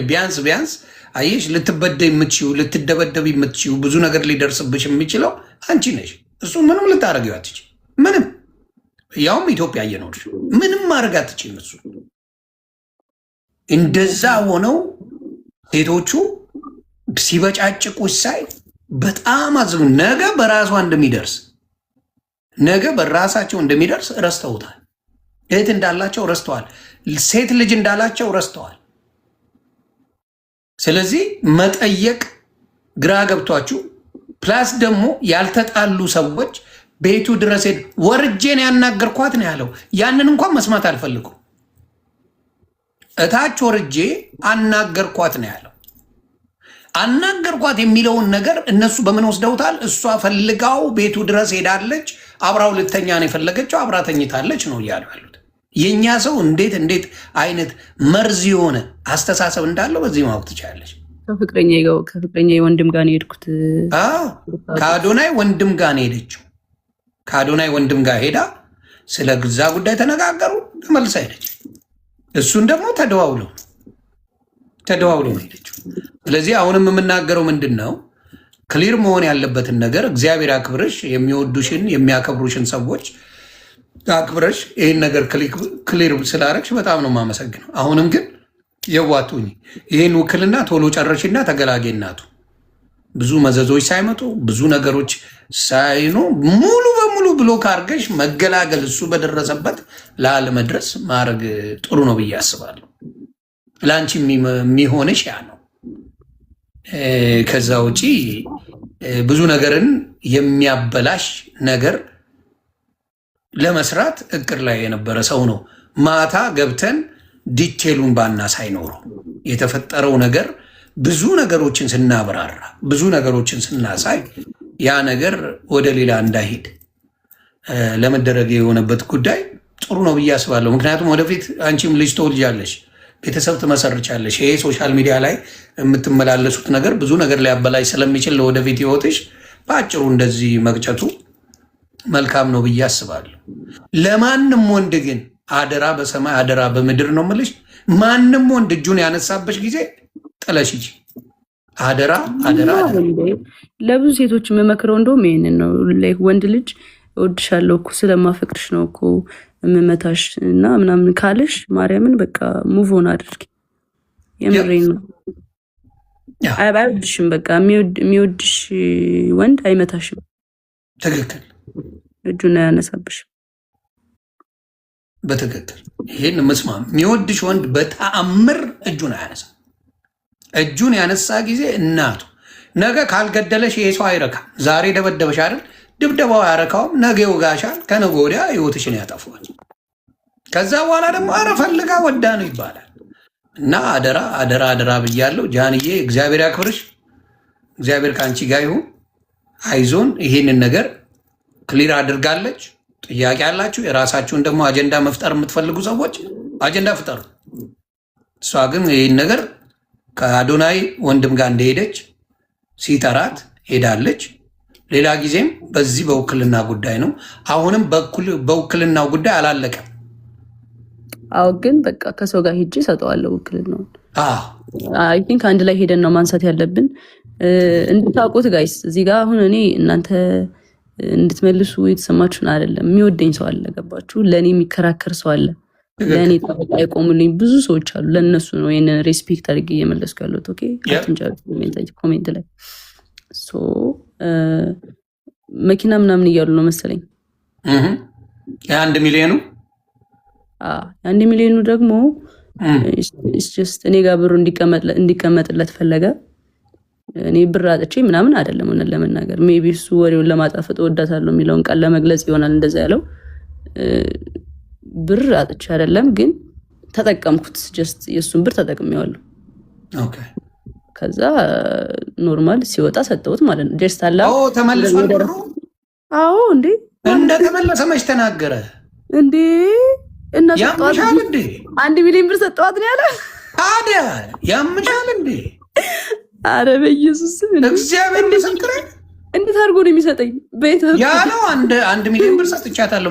ቢያንስ አየሽ ልትበደይ የምትችይው ልትደበደብ የምትችይው ብዙ ነገር ሊደርስብሽ የሚችለው አንቺ ነሽ። እሱ ምንም ልታረጊው አትችይም። ምንም ያውም ኢትዮጵያ እየኖርሽ ምንም ማድረግ አትችይም። እሱ እንደዛ ሆነው ሴቶቹ ሲበጫጭቁሽ ሳይ በጣም አዝኑ። ነገ በራሳቸው እንደሚደርስ ረስተውታል። እህት እንዳላቸው ረስተዋል። ሴት ልጅ እንዳላቸው ረስተዋል። ስለዚህ መጠየቅ ግራ ገብቷችሁ ፕላስ ደግሞ ያልተጣሉ ሰዎች ቤቱ ድረስ ወርጄን ያናገርኳት ነው ያለው። ያንን እንኳን መስማት አልፈልጉም። እታች ወርጄ አናገርኳት ነው ያለው። አናገርኳት የሚለውን ነገር እነሱ በምን ወስደውታል? እሷ ፈልጋው ቤቱ ድረስ ሄዳለች፣ አብራው ልተኛ ነው የፈለገችው፣ አብራ ተኝታለች ነው እያሉ ያሉት። የእኛ ሰው እንዴት አይነት መርዝ የሆነ አስተሳሰብ እንዳለው በዚህ ማወቅ ትችላለች። ከፍቅረኛ ወንድም ጋር ነው የሄድኩት። ከአዶናይ ወንድም ጋር ነው የሄደችው። ከአዶናይ ወንድም ጋር ሄዳ ስለ ግዛ ጉዳይ ተነጋገሩ፣ ተመልሳ ሄደች። እሱን ደግሞ ተደዋውለው ነው ሄደችው። ስለዚህ አሁንም የምናገረው ምንድን ነው? ክሊር መሆን ያለበትን ነገር እግዚአብሔር አክብረሽ የሚወዱሽን የሚያከብሩሽን ሰዎች አክብረሽ ይህን ነገር ክሊር ስላረግሽ በጣም ነው የማመሰግነው። አሁንም ግን የዋቱኝ ይህን ውክልና ቶሎ ጨረሽና ተገላጌ እናቱ ብዙ መዘዞች ሳይመጡ ብዙ ነገሮች ሳይኑ ሙሉ በሙሉ ብሎክ አድርገሽ መገላገል እሱ በደረሰበት ላለመድረስ ማድረግ ጥሩ ነው ብዬ አስባለሁ። ለአንቺ የሚሆንሽ ያ ነው። ከዛ ውጪ ብዙ ነገርን የሚያበላሽ ነገር ለመስራት እቅድ ላይ የነበረ ሰው ነው። ማታ ገብተን ዲቴሉን ባና ሳይኖረው የተፈጠረው ነገር ብዙ ነገሮችን ስናብራራ ብዙ ነገሮችን ስናሳይ ያ ነገር ወደ ሌላ እንዳይሄድ ለመደረግ የሆነበት ጉዳይ ጥሩ ነው ብዬ አስባለሁ። ምክንያቱም ወደፊት አንቺም ልጅ ትወልጃለሽ፣ ቤተሰብ ትመሰርቻለሽ። ይሄ ሶሻል ሚዲያ ላይ የምትመላለሱት ነገር ብዙ ነገር ሊያበላሽ ስለሚችል ለወደፊት ህይወትሽ በአጭሩ እንደዚህ መቅጨቱ መልካም ነው ብዬ አስባለሁ። ለማንም ወንድ ግን አደራ በሰማይ አደራ በምድር ነው የምልሽ። ማንም ወንድ እጁን ያነሳበሽ ጊዜ ጥለሽ ሂጂ። አደራ። ለብዙ ሴቶች የምመክረው እንደውም ይሄንን ነው። ወንድ ልጅ እወድሻለሁ እኮ ስለማፈቅርሽ ነው እኮ የምመታሽ እና ምናምን ካለሽ ማርያምን በቃ ሙቭ ኦን አድርጊ። የምሬን ነው። አይወድሽም። በቃ የሚወድሽ ወንድ አይመታሽም። ትክክል። እጁን አያነሳብሽም። በትክክል ይሄን መስማም። የሚወድሽ ወንድ በተአምር እጁን አያነሳ። እጁን ያነሳ ጊዜ እናቱ ነገ ካልገደለሽ ይሄ ሰው አይረካም። ዛሬ ደበደበሽ አይደል? ድብደባው አያረካውም። ነገ ይወጋሻል። ከነገ ወዲያ ህይወትሽን ያጠፋዋል። ከዛ በኋላ ደግሞ አረ ፈልጋ ወዳ ነው ይባላል። እና አደራ ብያለሁ። ጃንዬ እግዚአብሔር ያክብርሽ። እግዚአብሔር ከአንቺ ጋር ይሁን። አይዞን። ይሄንን ነገር ክሊር አድርጋለች። ጥያቄ ያላችሁ የራሳችሁን ደግሞ አጀንዳ መፍጠር የምትፈልጉ ሰዎች አጀንዳ ፍጠሩ። እሷ ግን ይህን ነገር ከአዶናይ ወንድም ጋር እንደሄደች ሲጠራት ሄዳለች። ሌላ ጊዜም በዚህ በውክልና ጉዳይ ነው። አሁንም በውክልናው ጉዳይ አላለቀም። አዎ፣ ግን በቃ ከሰው ጋር ሄጄ እሰጠዋለሁ ውክልናውን። አይ ቲንክ አንድ ላይ ሄደን ነው ማንሳት ያለብን። እንድታውቁት ጋይስ፣ እዚህ ጋር አሁን እኔ እናንተ እንድትመልሱ የተሰማችሁን አይደለም። የሚወደኝ ሰው አለ፣ ገባችሁ? ለእኔ የሚከራከር ሰው አለ፣ ለእኔ ጠበቃ የቆሙልኝ ብዙ ሰዎች አሉ። ለእነሱ ነው ይህንን ሬስፔክት አድርጌ እየመለስኩ ያለሁት። ኦኬ፣ ኮሜንት ላይ መኪና ምናምን እያሉ ነው መሰለኝ። የ1 ሚሊዮኑ የ1 ሚሊዮኑ ደግሞ እኔ ጋር ብሩ እንዲቀመጥለት ፈለገ። እኔ ብር አጥቼ ምናምን አይደለም። ሆነን ለመናገር ሜቢ እሱ ወሬውን ለማጣፈጥ ወዳታለሁ የሚለውን ቃል ለመግለጽ ይሆናል እንደዛ ያለው። ብር አጥቼ አይደለም፣ ግን ተጠቀምኩት። ጀስት የእሱን ብር ተጠቅሜዋለሁ። ኦኬ። ከዛ ኖርማል ሲወጣ ሰጠሁት ማለት ነው። ጀስት አላ ተመልሷል ብሩ። አዎ፣ እንዴ እንደተመለሰ መች ተናገረ እንዴ? እና ያምሻል እንዴ? 1 ሚሊዮን ብር ሰጠዋት ነው ያለ። ታዲያ ያምሻል እንዴ? አረ በኢየሱስ እግዚአብሔር ምስክሬ። እንዴት አድርጎ ነው የሚሰጠኝ? ቤት ያለው 1 ሚሊዮን ብር ሰጥቻታለሁ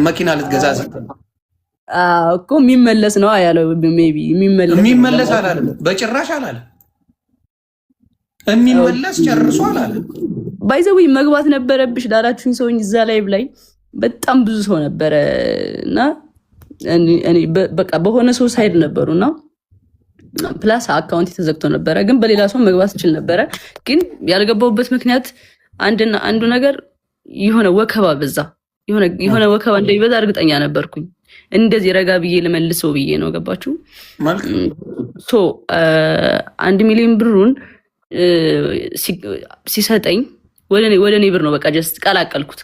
መኪና ልትገዛ ስትል እኮ የሚመለስ ነው ያለው። ሜይ ቢ የሚመለስ አላለም፣ በጭራሽ አላለም። የሚመለስ ጨርሶ አላለም። ባይዘው መግባት ነበረብሽ ላላችሁኝ ሰውኝ እዛ ላይ በጣም ብዙ ሰው ነበረ እና እኔ በቃ በሆነ ሰው ሳይድ ነበሩና ፕላስ አካውንት ተዘግቶ ነበረ፣ ግን በሌላ ሰው መግባት ይችል ነበረ። ግን ያልገባውበት ምክንያት አንዱ ነገር የሆነ ወከባ በዛ፣ የሆነ ወከባ እንደሚበዛ እርግጠኛ ነበርኩኝ። እንደዚህ ረጋ ብዬ ልመልሰው ብዬ ነው። ገባችሁ? ሶ 1 ሚሊዮን ብሩን ሲሰጠኝ ወደ እኔ ብር ነው በቃ ጀስት ቀላቀልኩት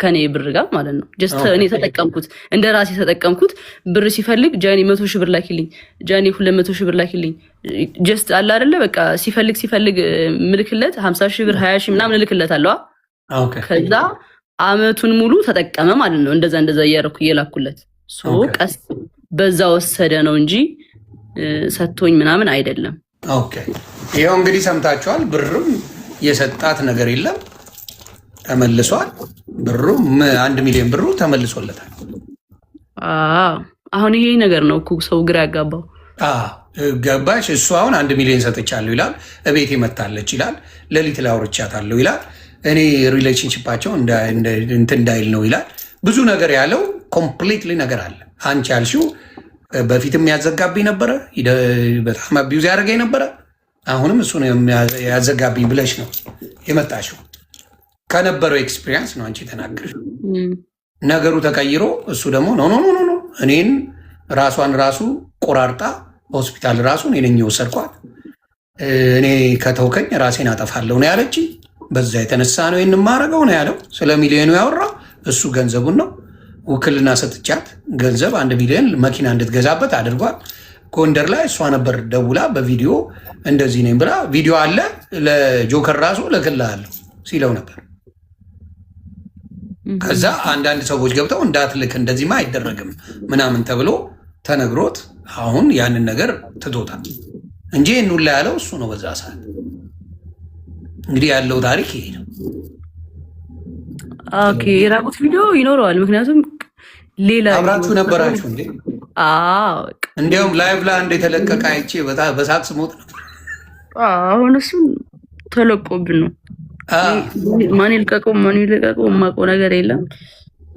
ከኔ ብር ጋር ማለት ነው። ጀስት እኔ ተጠቀምኩት፣ እንደ ራሴ ተጠቀምኩት። ብር ሲፈልግ ጃኒ 100 ሺህ ብር ላኪልኝ፣ ጃኒ 200 ሺህ ብር ላኪልኝ። ጀስት አለ አይደለ በቃ ሲፈልግ ምልክለት 50 ሺህ ብር 20 ሺህ ምናምን ልክለት አለዋ። ከዛ አመቱን ሙሉ ተጠቀመ ማለት ነው። እንደዛ እያደረኩ እየላኩለት ቀስ በዛ ወሰደ ነው እንጂ ሰጥቶኝ ምናምን አይደለም። ኦኬ ይኸው እንግዲህ ሰምታችኋል። ብርም የሰጣት ነገር የለም፣ ተመልሷል። ብሩ 1 ሚሊዮን ብሩ ተመልሶለታል። አሁን ይሄ ነገር ነው እኮ ሰው ግራ ያጋባው። ገባሽ? እሱ አሁን 1 ሚሊዮን ሰጥቻለሁ ይላል፣ እቤቴ መታለች ይላል፣ ሌሊት ላይ አውርቻታለሁ ይላል፣ እኔ ሪሌሽንሽፓቸው እንትን እንዳይል ነው ይላል። ብዙ ነገር ያለው ኮምፕሊትሊ ነገር አለ። አንቺ ያልሽው በፊትም ያዘጋብኝ ነበረ፣ በጣም አቢዩዝ ያደረገኝ ነበረ። አሁንም እሱ ነው ያዘጋብኝ ብለሽ ነው የመጣሽው። ከነበረው ኤክስፒሪየንስ ነው አንቺ የተናገርሽው። ነገሩ ተቀይሮ እሱ ደግሞ ኖ እኔን ራሷን ራሱ ቆራርጣ ሆስፒታል ራሱ እኔ ነኝ የወሰድኳት፣ እኔ ከተውከኝ ራሴን አጠፋለሁ ነው ያለች። በዛ የተነሳ ነው ይህን ማረገው ነው ያለው። ስለ ሚሊዮኑ ያወራው እሱ ገንዘቡን ነው። ውክልና ሰጥቻት ገንዘብ 1 ሚሊዮን መኪና እንድትገዛበት አድርጓል። ጎንደር ላይ እሷ ነበር ደውላ በቪዲዮ እንደዚህ ነኝ ብላ፣ ቪዲዮ አለ ለጆከር ራሱ እልክልሃለሁ ሲለው ነበር። ከዛ አንዳንድ ሰዎች ገብተው እንዳትልክ እንደዚህማ አይደረግም ምናምን ተብሎ ተነግሮት አሁን ያንን ነገር ትቶታል እንጂ ይህን ሁላ ያለው እሱ ነው በዛ ሰዓት። እንግዲህ ያለው ታሪክ ይሄ ነው። ኦኬ የራቁት ቪዲዮ ይኖረዋል። ምክንያቱም ሌላ አብራችሁ ነበራችሁ እንዴ? እንዲያውም ላይቭ ላይ አንድ የተለቀቀ አይቼ በሳቅ ስሞት ነበር። አሁን እሱ ተለቆብን ነው። ማን ይልቀቀው የማውቀው ነገር የለም።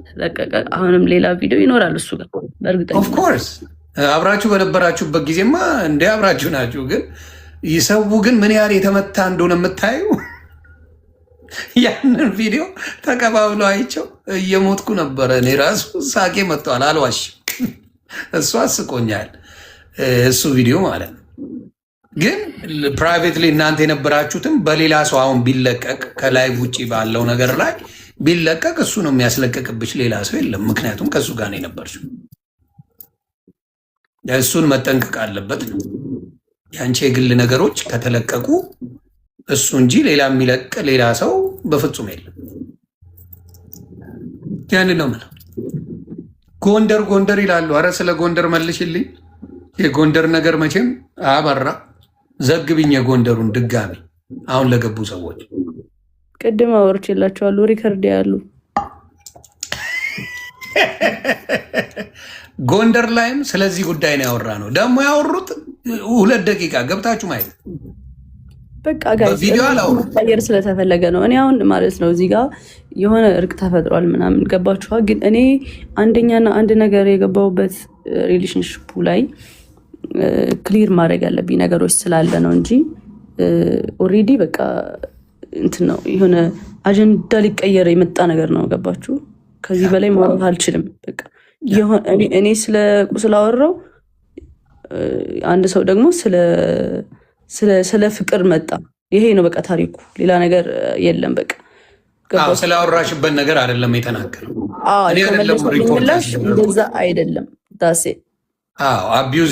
ተለቀቀ። አሁንም ሌላ ቪዲዮ ይኖራል እሱ ጋር በእርግጠኛ። ኦፍኮርስ አብራችሁ በነበራችሁበት ጊዜማ እንደ አብራችሁ ናችሁ። ግን ይሰው ግን ምን ያህል የተመታ እንደሆነ የምታዩ ያንን ቪዲዮ ተቀባብለው አይቸው እየሞትኩ ነበረ። እኔ ራሱ ሳቄ መጥተዋል፣ አልዋሽም። እሱ አስቆኛል፣ እሱ ቪዲዮ ማለት ነው። ግን ፕራይቬትሊ እናንተ የነበራችሁትም በሌላ ሰው አሁን ቢለቀቅ ከላይቭ ውጭ ባለው ነገር ላይ ቢለቀቅ እሱ ነው የሚያስለቀቅብሽ፣ ሌላ ሰው የለም። ምክንያቱም ከእሱ ጋር ነው የነበርሽው። እሱን መጠንቀቅ አለበት ነው። የአንቺ የግል ነገሮች ከተለቀቁ እሱ እንጂ ሌላ የሚለቅ ሌላ ሰው በፍጹም የለም። ያንን ነው የምለው። ጎንደር ይላሉ። አረ ስለ ጎንደር መልሽልኝ። የጎንደር ነገር መቼም አበራ። ዘግብኝ የጎንደሩን ድጋሚ አሁን ለገቡ ሰዎች ቅድም አወርቼላቸዋለሁ። ሪከርድ ያሉ ጎንደር ላይም ስለዚህ ጉዳይ ነው ያወራ ነው። ደግሞ ያወሩት 2 ደቂቃ ገብታችሁ ማየት በቃ ጋር ስለተፈለገ ነው። እኔ አሁን ማለት ነው እዚህ ጋር የሆነ እርቅ ተፈጥሯል ምናምን ገባችኋ። ግን እኔ አንደኛና አንድ ነገር የገባሁበት ሪሌሽንሽፑ ላይ ክሊር ማድረግ ያለብኝ ነገሮች ስላለ ነው እንጂ ኦልሬዲ በቃ እንትን ነው የሆነ አጀንዳ ሊቀየር የመጣ ነገር ነው። ገባችሁ? ከዚህ በላይ ማውራት አልችልም። በቃ እኔ ስለ ቁስል አወራው፣ አንድ ሰው ደግሞ ስለ ፍቅር መጣ። ይሄ ነው በቃ ታሪኩ፣ ሌላ ነገር የለም። በቃ ስላወራሽበት ነገር አይደለም የተናገረው። እንደዛ አይደለም ዳሴ አቢዩዝ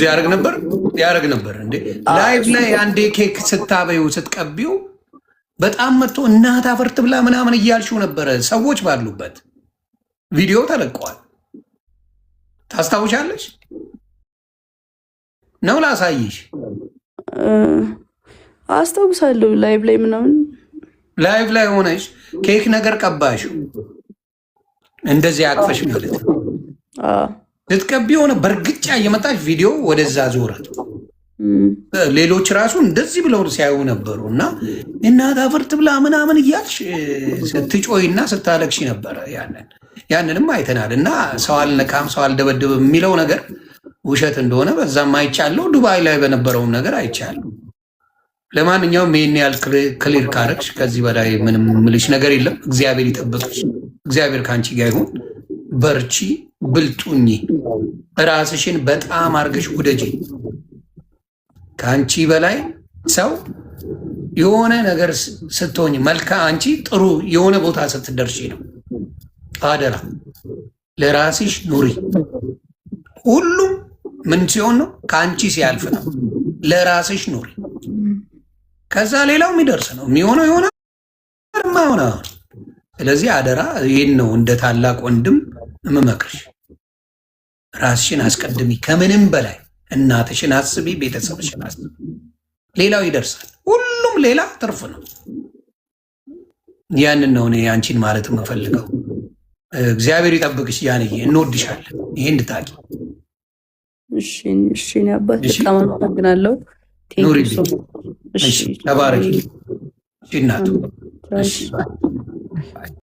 ያደርግ ነበር እንዴ ላይቭ ላይ አንዴ ኬክ ስታበዩ ስትቀቢው በጣም መጥቶ እናት አፈርት ብላ ምናምን እያልሽው ነበረ። ሰዎች ባሉበት ቪዲዮ ተለቀዋል። ታስታውሻለሽ ነው? ላሳይሽ። አስታውሳለሁ። ላይቭ ላይ ምናምን ላይቭ ላይ ሆነሽ ኬክ ነገር ቀባሽው እንደዚህ አቅፈሽ ማለት ነው። ልትቀቢ የሆነ በእርግጫ እየመጣች ቪዲዮ ወደዛ ዞረ። ሌሎች ራሱ እንደዚህ ብለው ሲያዩ ነበሩ እና እናት አፈር ትብላ ምናምን እያልሽ ስትጮይና ስታለቅሺ ነበረ። ያንንም አይተናል እና ሰው አልነካም ሰው አልደበድብም የሚለው ነገር ውሸት እንደሆነ በዛም አይቻለሁ። ዱባይ ላይ በነበረውም ነገር አይቻለሁ። ለማንኛውም ይህን ያህል ክሊር ካረግሽ ከዚህ በላይ ምንም ምልሽ ነገር የለም። እግዚአብሔር ይጠብቅሽ። እግዚአብሔር ከአንቺ ጋር ይሁን። በርቺ፣ ብልጡኝ፣ ራስሽን በጣም አርገሽ ውደጂ። ከአንቺ በላይ ሰው የሆነ ነገር ስትሆኝ አንቺ ጥሩ የሆነ ቦታ ስትደርሺ ነው። አደራ ለራስሽ ኑሪ። ሁሉም ምን ሲሆን ነው? ከአንቺ ሲያልፍ ነው። ለራስሽ ኑሪ። ከዛ ሌላው የሚደርስ ነው የሚሆነው የሆነ ሆነ። ስለዚህ አደራ ይህን ነው እንደ ታላቅ ወንድም የምመክርሽ። ራስሽን አስቀድሚ። ከምንም በላይ እናትሽን አስቢ፣ ቤተሰብሽን አስቢ። ሌላው ይደርሳል። ሁሉም ሌላ ትርፍ ነው። ያንን ነው እኔ አንቺን ማለት የምፈልገው። እግዚአብሔር ይጠብቅሽ ያንዬ፣ እንወድሻለን። ይሄ እንድታቂ። እሺ አባት በጣም አመሰግናለሁ። ተባረኪ እናቱ።